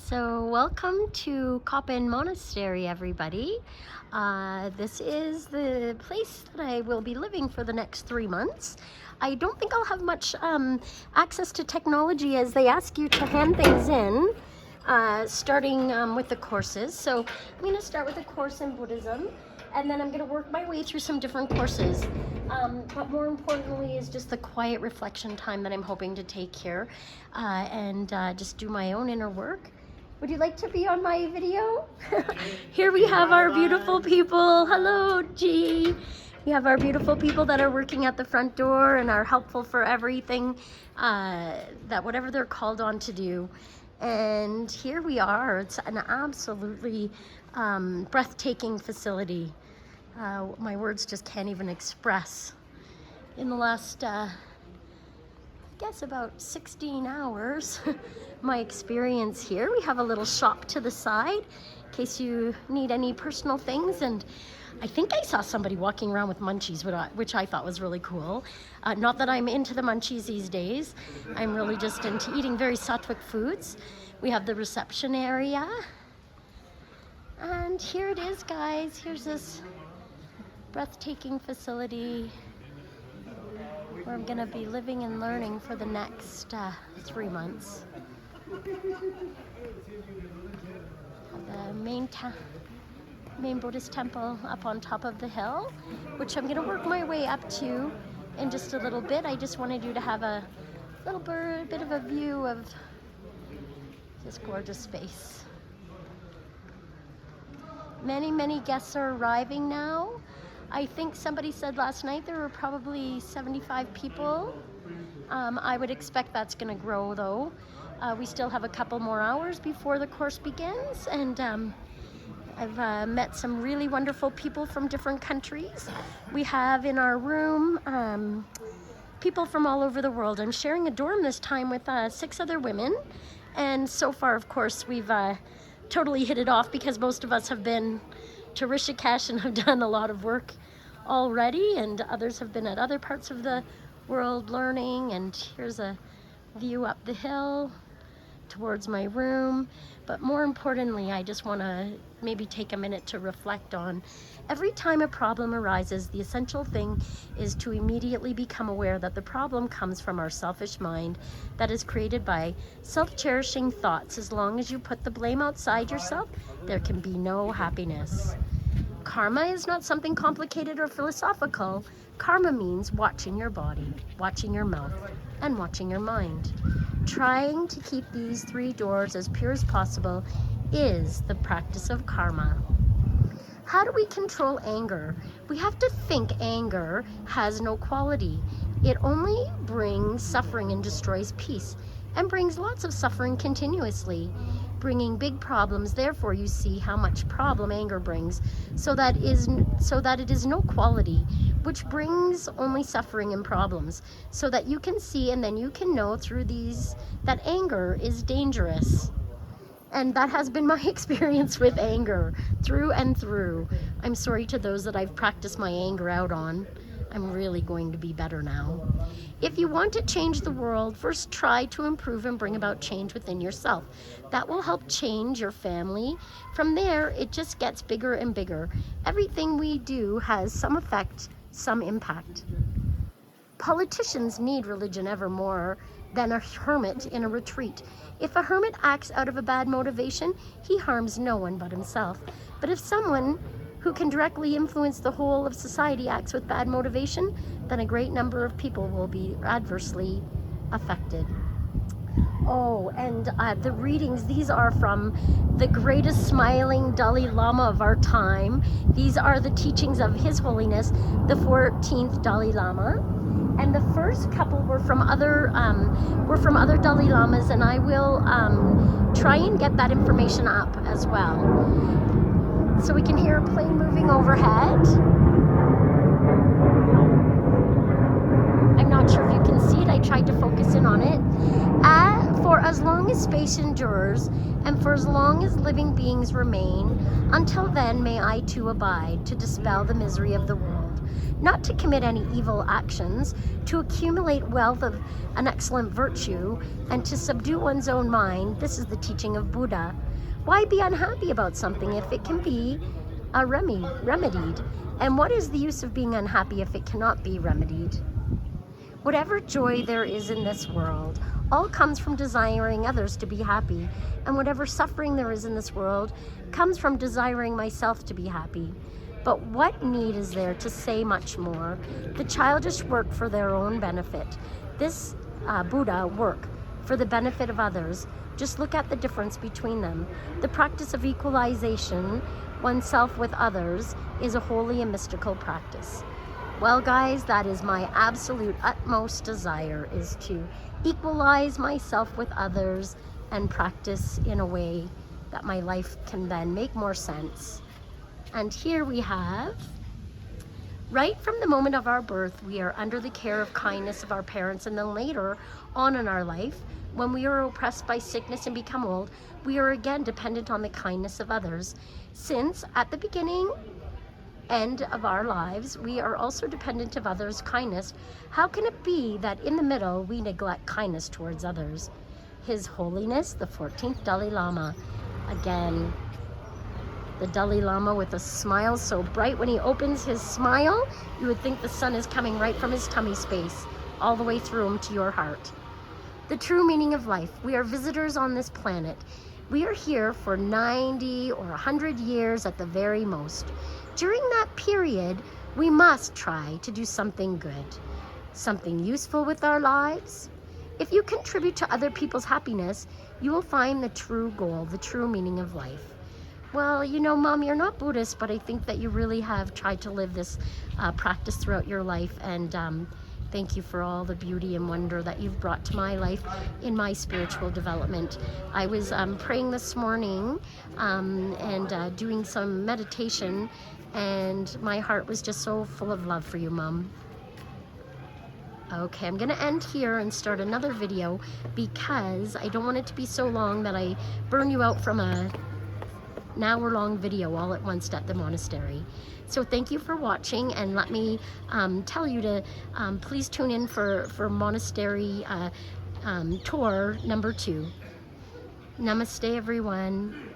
So welcome to Kopan Monastery, everybody. This is the place that I will be living for the next 3 months. I don't think I'll have much access to technology as they ask you to hand things in, starting with the courses. So I'm going to start with a course in Buddhism, and then I'm going to work my way through some different courses. But more importantly is just the quiet reflection time that I'm hoping to take here and just do my own inner work. Would you like to be on my video? Here we have our beautiful people. Hello, G. We have our beautiful people that are working at the front door and are helpful for everything, that whatever they're called on to do. And here we are. It's an absolutely breathtaking facility. My words just can't even express. In the last, I guess about 16 hours, my experience here. We have a little shop to the side in case you need any personal things, and I think I saw somebody walking around with munchies, which I thought was really cool. Not that I'm into the munchies these days. I'm really just into eating very sattvic foods. We have the reception area, and here it is, guys. Here's this breathtaking facility where I'm gonna be living and learning for the next 3 months. The main Buddhist temple up on top of the hill, which I'm gonna work my way up to in just a little bit. I just wanted you to have a little bit of a view of this gorgeous space. Many guests are arriving now. I think somebody said last night there were probably 75 people. I would expect that's going to grow, though. We still have a couple more hours before the course begins, and I've met some really wonderful people from different countries. We have in our room people from all over the world. I'm sharing a dorm this time with 6 other women, and so far, of course, we've totally hit it off because most of us have been to Rishikesh and have done a lot of work already, and others have been at other parts of the world learning. And here's a view up the hill towards my room. But more importantly, I just want to maybe take a minute to reflect on every time a problem arises. The essential thing is to immediately become aware that the problem comes from our selfish mind that is created by self-cherishing thoughts. As long as you put the blame outside yourself, there can be no happiness. Karma is not something complicated or philosophical. Karma means watching your body, watching your mouth, and watching your mind. Trying to keep these 3 doors as pure as possible is the practice of karma. How do we control anger? We have to think anger has no quality. It only brings suffering and destroys peace, and brings lots of suffering continuously, bringing big problems. Therefore, you see how much problem anger brings, so that it is no quality, which brings only suffering and problems, so that you can see and then you can know through these that anger is dangerous. And that has been my experience with anger, through and through. I'm sorry to those that I've practiced my anger out on. I'm really going to be better now. If you want to change the world, first try to improve and bring about change within yourself. That will help change your family. From there, it just gets bigger and bigger. Everything we do has some effect, some impact. Politicians need religion ever more than a hermit in a retreat. If a hermit acts out of a bad motivation, he harms no one but himself. But if someone who can directly influence the whole of society acts with bad motivation, then a great number of people will be adversely affected. Oh, and the readings, these are from the greatest smiling Dalai Lama of our time. These are the teachings of His Holiness, the 14th Dalai Lama. And the first couple were from other Dalai Lamas, and I will try and get that information up as well. So we can hear a plane moving overhead. I'm not sure if you can see it. I tried to focus in on it. For as long as space endures, and for as long as living beings remain, until then may I too abide to dispel the misery of the world. not to commit any evil actions, to accumulate wealth of an excellent virtue, and to subdue one's own mind. This is the teaching of Buddha. Why be unhappy about something if it can be remedied? And what is the use of being unhappy if it cannot be remedied? Whatever joy there is in this world, all comes from desiring others to be happy. And whatever suffering there is in this world comes from desiring myself to be happy. But what need is there to say much more? The childish work for their own benefit. This Buddha work for the benefit of others. Just look at the difference between them. The practice of equalization, oneself with others, is a holy and mystical practice. Well, guys, that is my absolute utmost desire, is to equalize myself with others and practice in a way that my life can then make more sense. And here we have, right from the moment of our birth, we are under the care of kindness of our parents, and then later on in our life, when we are oppressed by sickness and become old, we are again dependent on the kindness of others. Since at the beginning end of our lives, we are also dependent of others' kindness, how can it be that in the middle we neglect kindness towards others? His Holiness, the 14th Dalai Lama. Again, the Dalai Lama with a smile so bright when he opens his smile, you would think the sun is coming right from his tummy space, all the way through him to your heart. The true meaning of life. We are visitors on this planet. We are here for 90 or 100 years at the very most. During that period, we must try to do something good, something useful with our lives. If you contribute to other people's happiness, you will find the true goal, the true meaning of life. Well, you know, Mom, you're not Buddhist, but I think that you really have tried to live this practice throughout your life, and thank you for all the beauty and wonder that you've brought to my life in my spiritual development. I was praying this morning and doing some meditation, and my heart was just so full of love for you, Mom. Okay, I'm gonna end here and start another video because I don't want it to be so long that I burn you out from an hour-long video all at once at the monastery. So thank you for watching, and let me tell you to please tune in for monastery tour number 2. Namaste, everyone.